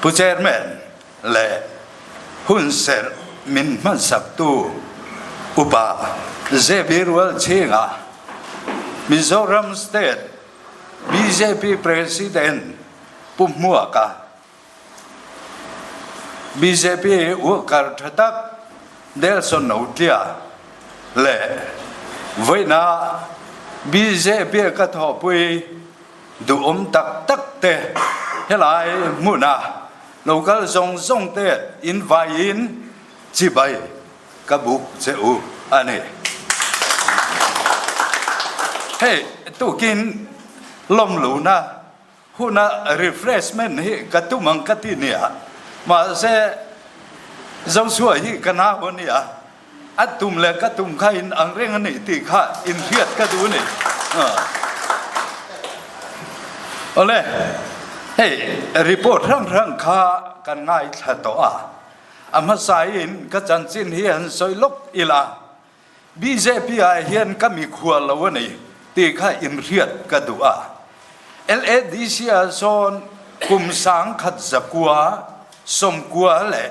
ผู้เจริญและหุ่นเสรมินมันสับตูอุปาเจบิรัวเชิงา Mizoram State BJP President Vanlalhmuaka BJP อุกาทตักเดลสนอุตยาและวินา BJP กทบปุยดูตักเตะเฮลัยมุนาลูกลส่งเตะอินไวอินจีบายกบุกเจ้าอันนี้เฮ้ตุกินลมหลูนะหุ่นrefreshment ให้กระตุ้มังกติเนี่ยมาเสเจ้าช่วยที่คณะวันนี้อัดตุ่มเลยกระตุ้มข้าอินอังเร่งนี่ตีข้าอินเพียดก็ดูนี่เอาเลยเฮ้รีพอร์ตทั้งข้ากันง่ายทัดตัวอามาสายอินก็จันจินเฮียนสอยลกอีลา BJP เฮียนก็มีขวดแล้ววันนี้ตีข้าอินเพียดก็ดูLADC โซนกุมสังขัดจักวาสมกัวเล่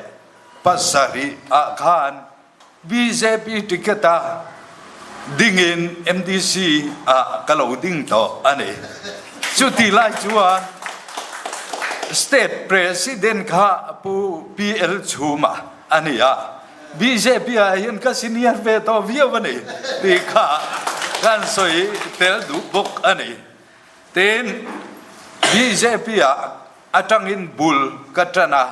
ปัสสารีอาคาร BJP ติกตาดิ่งอิน MDC กะโลดิ่งต่ออันนี้จุดที่ไล่จวน State President ข้าปู PL ชูมาอันนี้BJP เห็นก็ซีเนียร์เวทอวิวันนี้ตีข้าการสวยเตลดูบกอันนี้เต็น BJP อาจังอินบุลกัตนา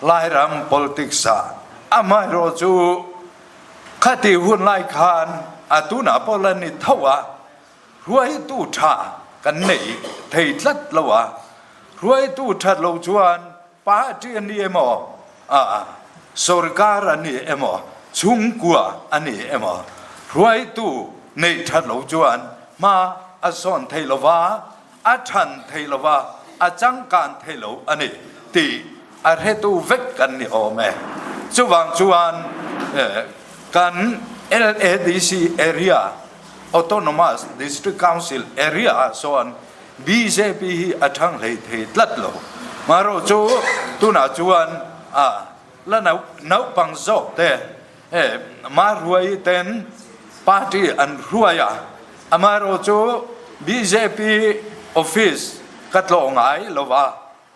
ไล่รำ politics อามาโรจูข้าที่หุ่นไล่คานตุนาพลนิทว่ารวยตู้ชากันไหนไทยลัดละวะรวยตู้ชัดเราจวนป้าจีอันนี้มอสุรการอันนี้มอชุงกัวอันนี้มอรวยตู้ในชัดเราจวนมาอาสอนไทยละวะอาชันไทยละวะอาจังการไทยละอันนี้ตีอาเหตุเวกกันนี่แม่จวนกัน LADC area Autonomous District Council area ส่วน BJP อาทั้งเลยที่ลัดโลมาโรจูตุนาจวนแล้วนับปังโซเตมารวยเต็นปาร์ตี้อันรวยมาโรจู BJP Office กัดลงไงโลวะ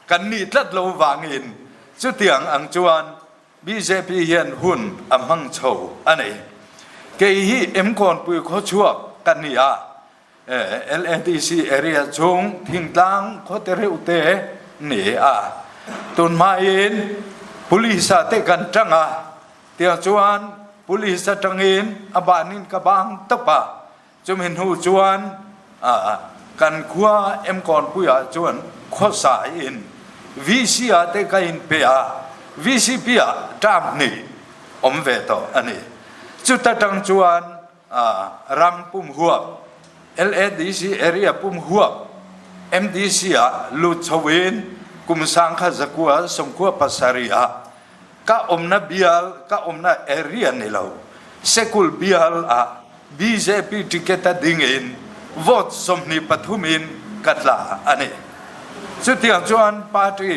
กันนี่ลัดโลวางินจุดเตียงอังจวน BJP เฮียนหุ่นมังโชอันนี้เกี่ยเอ็มก่อนปุยเขาชั่วกันนี่LADC area จงทิ้งตังเขาเตะเร็วเตะนี่ตุนมาอิน police เตะกันจังเตียจวน police จังอินบานินกบังตบจมเห็นหูจวนกันขัวเอ็มก่อนปุยจวนข้อสายอิน VC เตะกันอินเปีย VCP จำนี่เวทอันนี้จุดตั้งจวนรังปุ่มหัว LADC area ปุ่มหัว MDC ลุชวินกุมสังขจักวาสมกัวปัสสารีก็นาเบียลก็นาเอเรียนี่เราเซกุลเบียลBJP ติเกตดิ่งอินวอตสมนิปทุมินกัดลาอันนี้จุดที่จวนปาร์ตี้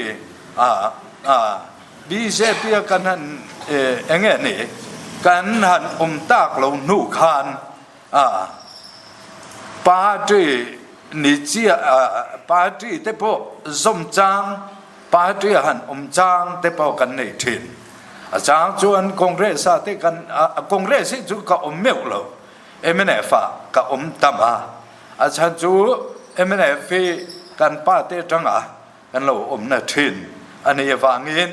BJP กันนั่นเองนี่กันหันตากเราหนูคานปาร์ตี้นิจปาร์ตี้เตปสมจางปาร์ตี้หันจางเตปกันในถิ่นจางจวนคอนเกรสเตกันคอนเกรสจุก็เมลเราMNF ก็ตัมอาจารย์จูMNF กันป้าเตจังกันเราในถิ่นอันนี้วางิน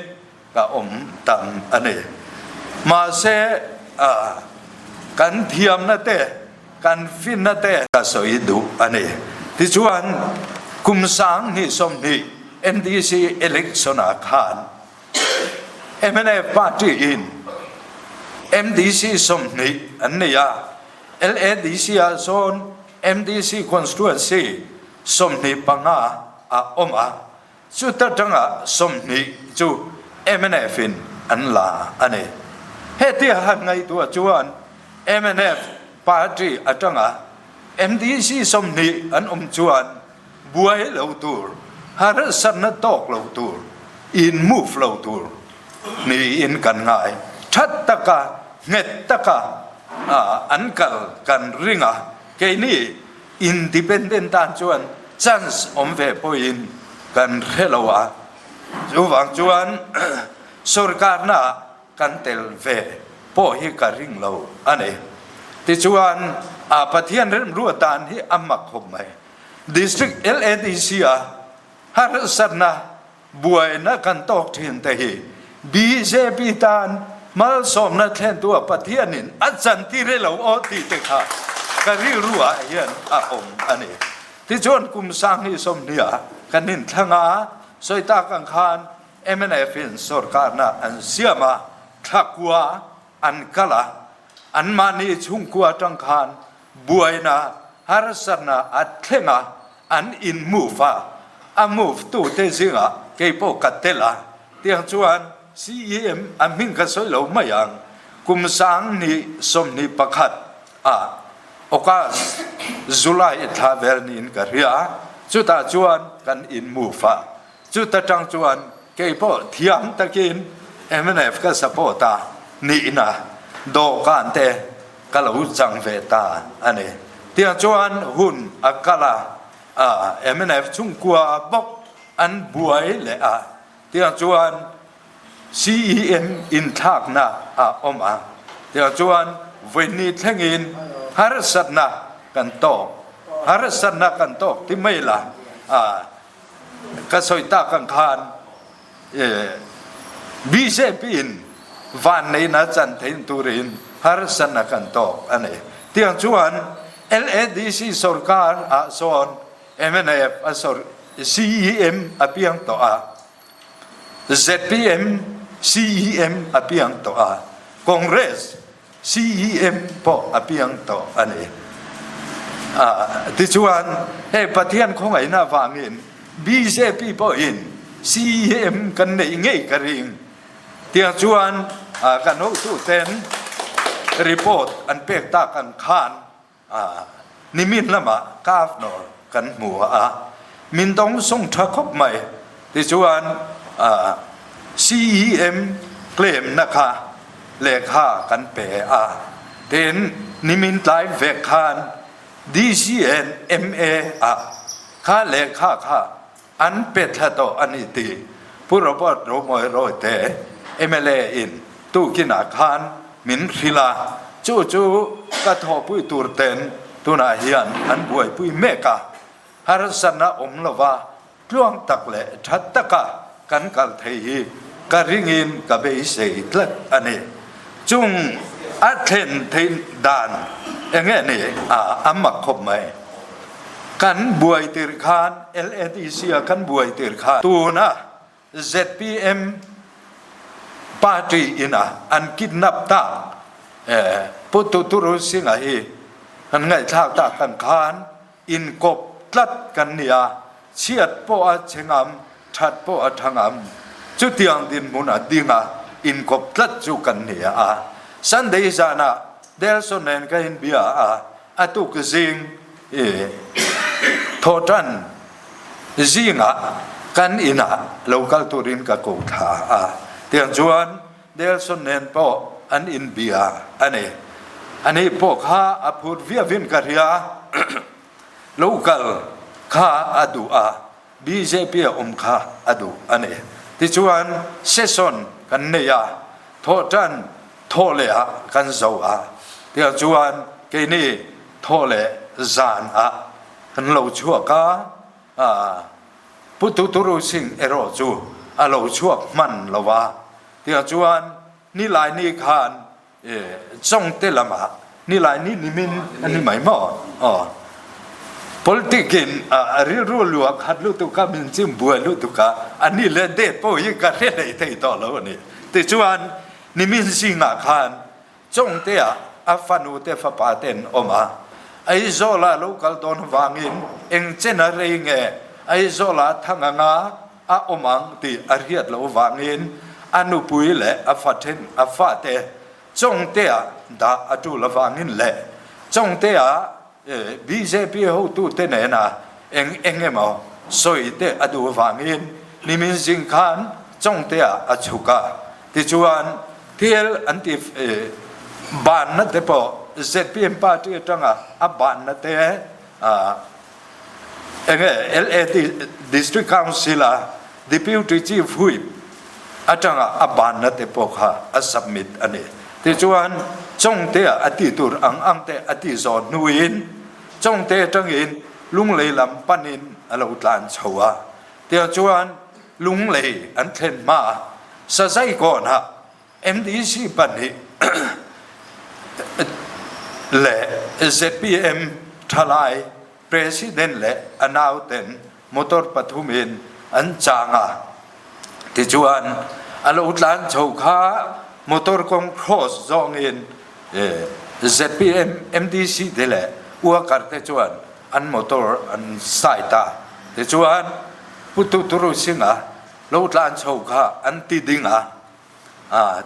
ก็ตัมอันนี้มาเสกันเทียมนั่นเตกันฟินนั่นเตก็สวยดูอันนี้ที่ชวนกุมสังนี่สมนี่ MDC election อาคาร MNF party in MDC สมนี่อันนี้LADC โซน MDC constituency สมนี่ปังจุดตั้งสมนี่จู MNF อันลาอันนี้เฮติหันไงตัวจวน MNF party อาจังMDC สมนี่อันจวนบวยเหล่าตัวหารัศนตอกเหล่าตัว in move flow tur ni in kan ngai that taka nget taka ankal kan ringa ke ni independent tan chuan chance ve poin kan hellowa chuwang chuan sarkar na kan tel ve po hi ka ring lo ane ti chuan pathian rem ruatan hi amak khom mai district LADC har sarna buai na kan tok thin te hi BJP tan mal som na thlen tu pathianin achan ti re lo o ti te kha ka ri ruwa hian ani ti chuan kum sang hi som nia kanin thanga soita kan khan MNF in sarkar na an siama thakwa an kala an mani chungkwa tang khan buaina har sarna athenga an in move a move tu te zinga ke po katela tiang chuan CEM aming ka soi lo mayang kum sang ni som ni pakhat okas July thavel ni in karia chuta chuan kan in move chuta tang chuan ke po thiam takin MNF ka supporta ni na do kan te kala chang ve ta ane tia chuan hun akala MNF chungkwa bok an buai le tia chuan CEM in thak na oma tia chuan veni thengin har satna kan to ti mai la ka soita kan khan BJP in van nei na chan thein turin har sana kan to ane tiang chuan LADC sarkar son MNF CEM apiang to ZPM CEM apiang to Congress CEM po apiang to ane ti chuan he pathian khong ai na wangin BJP po in CEM kan nei ngei karing tiang chuan kan ho tu ten report an pek ta kan khan nimin lama kaf no kan mu min dong song tha khop mai ti chuan CEM claim na kha lekha kan pe ten nimin tlai ve khan DCN MA kha lekha kha an pe tha to ani ti purobot ro moi ro te MLA in tu kina khan min khila chu ka tho pui tur ten tuna hian an buai pui meka har sana omlova tluang tak le that taka kan kal thei hi ka ringin ka be sei tlat ani chung a then thein dan enge ni amak khop mai kan buai tir khan LADC kan buai tir khan tu na ZPM party ina an kidnap ta putu turu singa hi an ngai thak ta kan khan in kop tlat kan nia chiat po a chengam that po a thangam chu tiang din muna dinga in kop tlat chu kan nia Sunday sana delsonen ka in bia atu ka zing thotan zinga kan ina local turin ka ko tha tiang chuan delsonen po an in bia ani po kha apur via vin karia local kha adu BJP kha adu ani ti chuan session kan neya thotan thole kan zo ti chuan ke ni thole zan kan lo chua ka putu turu sing ero chu lo chuak man lowa ti chuan ni lai ni khan chong te lama ni lai ni nimin ani mai mo politikin ri ru luak hat lu tu ka min chim bua lu tu ka ani le de po yi ka re nei thei to lo ni ti chuan nimin singa khan chong te afanu te fa pa ten oma ai zola local don wangin eng chena re nge ai zola thanganga omang ti ariat lo wangin anu pui le afaten afate chong te da atu la wangin le chong te BJP ho tu te ne na eng emo soi te adu wangin nimin sing khan จงเตียอชุกะที่ชวนเที่ยวอันที่บานนั่นแต่พอเสร็จพี่ป้าที่จังบานนั่นแต่LADC District Council Deputy Chief Whip จังบานนั่นแต่พอค่ะsubmit อันนี้ที่ชวนจงเตียอติตุรอังเตอติจอนนุอินจงเตียจังอินลุงเลยลำปันินเราตานชัวเตียชวนลุงเลยอันเทนมาสะใจก่อนฮะ MDC ปันนี้และ ZPM ทลาย President และอนาวเต็นมอเตอร์ปฐุมินอันจางที่ชวนเราตานชัวข้ามอเตอร์กองครอสจองอินZPM MDC เดละอัวกัดที่ชวนอันมอเตอร์อันสายตาที่ชวนพุทธตุรุสิงห์เราตานชัวข้าอันติดิง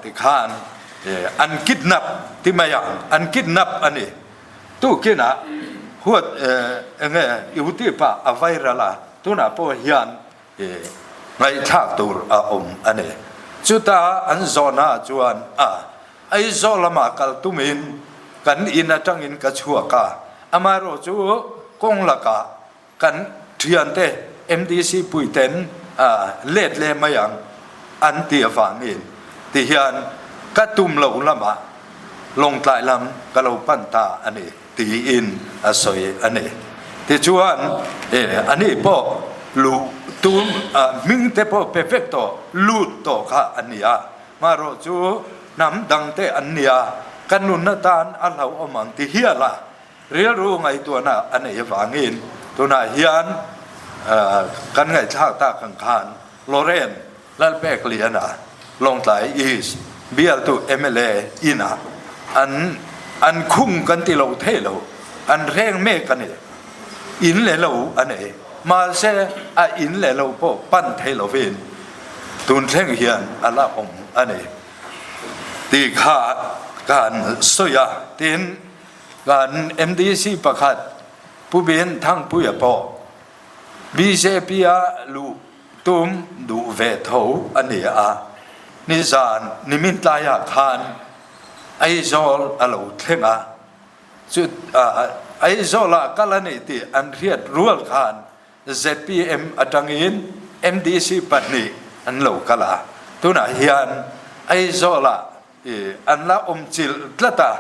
ที่ข้านอันคิดนับที่มาอย่างอันคิดนับอันนี้ตู้กินหัวอยู่ที่ป่าอวัยระละตัวน่ะพอเฮียนไงชาตูร์อันนี้จุดอันโซน่าจวนไอโซลามากัลตุมินกันอินจังอินกัจชัวกาอามาโรจูกงละกากันเทียนเต MDC ปุยเต็นเล็ดเลมาอย่างอันเตียฝังอินที่เฮียนกัตุมเหล่าละมาลงใต้ลำกะเราปั้นตาอันนี้ตีอินสอยอันนี้ที่ชวนอันนี้พอลูตุมมิงเตพอเพอร์เฟกต์ลูดโตค่ะอันนี้มาโรจูน้ำดังเตอันนี้กันนุนตานอัลลาอมังที่เฮียละเรียรู้ไงตัวน่ะอันนี้ฝังอินตัวน่ะเฮียนกันไงชาตาขังคานโลเรนและเปกเลียนะลงใต้อีสเบียร์ตัวMLAอินะอันคุ้มกันที่เราเทเราอันแรงเมฆกันเนี่ยอินเลยเราอันนี้มาเสียอินเลยเราพอปั้นเทเราเวนตุนแรงเฮียนอัลลาองอันนี้ตีขาการสยาตีนการ MDC ประคัดผู้เป็นทั้งผู้ยาปอ BJP ลูตุมดูเวทเอาอันนี้นิจานนิมิตลายคานไอโซลอโลเทงจุดไอโซลากาลนิติอันเรียดรัวคาน ZPM จังอิน MDC ปันนี้อันโลกาลาตัวน่ะเฮียนไอโซลาอันละจิลตละตา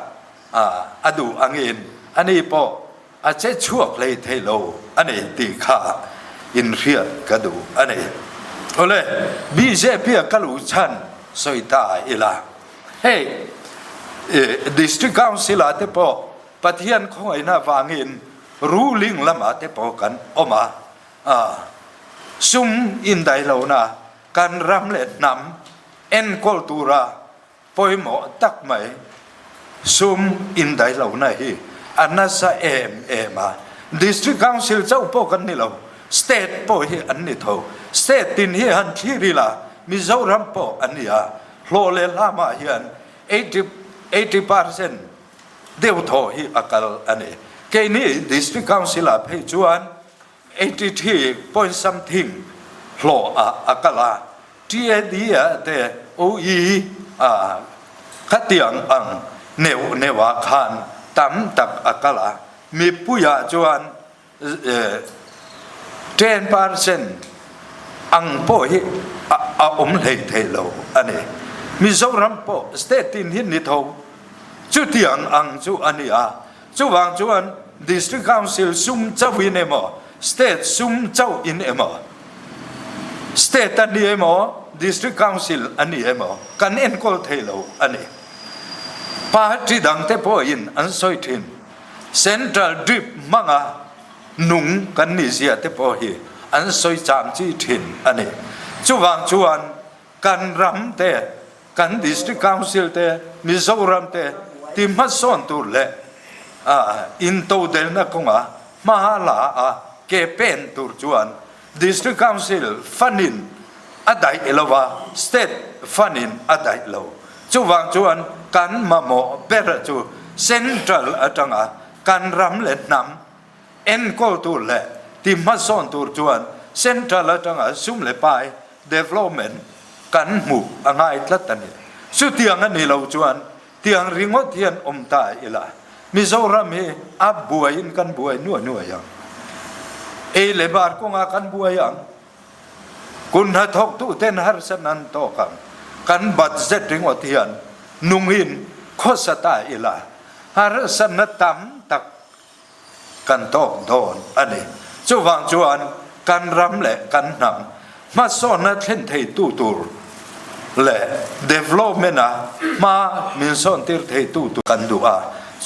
อดูอังอินอันนี้พออาจจะชั่วเลยเทโลอันนี้ตีขาอินเรียดกระดูอันนี้โอ้เลย BJP กลูชันสวยตาอีละเฮ้ District Council เตปอปะเทียนของไอ้น่าวางินรูลิงละมาเตปอกันออกมาซุมอินไดเหล่านะการรำเล็ดนำเอ็นโคลตูราปอยหมอตักไหมซุมอินไดเหล่านะฮีอันนั้นซะมา District Council เจ้าปอกันนี่เรา State ปอฮีอันนี้เท่า State ตินฮีอันที่รีละมิโซรัมปออันนี้โลเลลามาฮีอัน80% เดียวทอฮีอักลอันนี้แค่นี้ District Council ให้จวน83 point something โลอักลาที่ดีแต่โอขัดเตียงเนวาคานตั้มตักอักลามีผู้ยาจวน10% โปฮีเลยเทโลอันนี้มิโซรัมโปสเตตินหินนิทาวจุดที่จูอันนี้จูวางจวน District Council ซุ่มเจ้าอินเอมอ State ซุ่มเจ้าอินเอมอ State อันนี้เอมอ District Council อันนี้เอมอกันเอ็นโคเทโลอันนี้ปาร์ตี้ดังเตปอินอันสอยทิน Central Drip มังนุ่งกันนิเซียเตปฮีอันสอยจามจีทินอันนี้จูวางจวนกันรำเตกัน District Council เตมิโซรัมเตที่มาสอนตัวเล่อินโตเดลนักงมาลาเกเป็นตัวจวน District Council ฟันินอดัยเอลวา State ฟันินอดัยเลวจูวางจวนกันมาโมเปรจู Central จังกันรำเล็ดนำเอ็นโกตัวเล่ที่มาสอนตัวจวน Central จังซุ่มเล่ไป Development กันหมู่ง่ายลัดตันนี่สุดเตียงอันนี้เราจวนเตียงริงอเทียนอมตายละมิโซรามีอับบวยอินกันบวยนัวยังเลบาร์กงอากันบวยยังคุณฮัทกตุเทนฮาร์สนันโตกันบัดเจตริงอเทียนนุ่งอินโคสตาอิละฮาร์สนัตตัมตักกันโตโดนอันนี้จู่วังจวนกันรำเละกันนำมาสอนนัดเล่นไทยตูและ development มามินสอนที่ไทยตูกันดู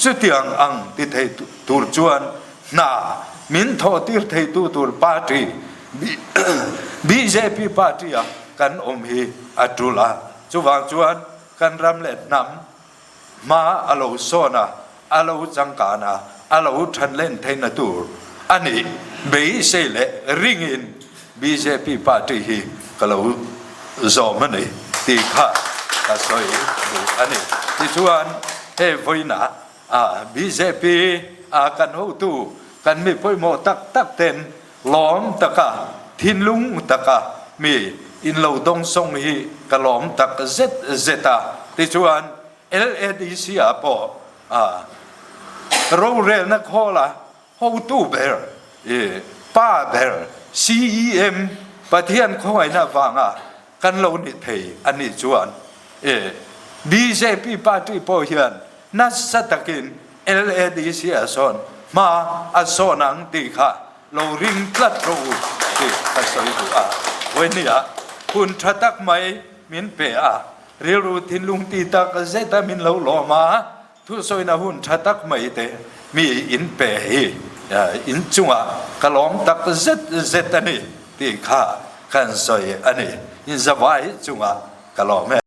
สุดที่อังที่ไทยตูจวนน่ามินทอที่ไทยตูปาร์ตี้ BJP ปาร์ตี้กันอมฮีอัตุลาจู่วังจวนกันรำเละนำมาอาลูโซนาอาลูจังกานาอาลูทันเล่นไทยนาตูอันนี้เบย์เซเลริงอิน BJP ปาร์ตี้ฮีก็เราZawmนี่ที่ข้าก็สวยดูอันนี้ที่ชวนเฮ้ยนะBJP กันหูตูกันมีพ่อโมตักเต็นล้อมตะกะทินลุงตะกะมีอินเราดงทรงฮีกะล้อมตะกะเซตาที่ชวน LADC ปอโรงเรียนนักข้อละหูตูเบอร์ป้าเบอร์ CEM ประเทศข้อยน่าฟังกันเรานี่เทอันนี้จวนBJP ปาร์ตี้พอเฮียนนัสตะกิน LADC สอนมาสอนังตีค่ะเราริงพลัดรู้ที่ข้าสวยดูวันนี้คุณทัดตักไม่มินเปเรียรู้ทินลุงตีตักเซตามินเราหล่อมาทุกสวยนะหุ่นทัดตักไม่เตมีอินเปอินจังกะล้อมตักเซตานี่ตีค่ะกันสวยอันนี้อินสบายจังกะล้อม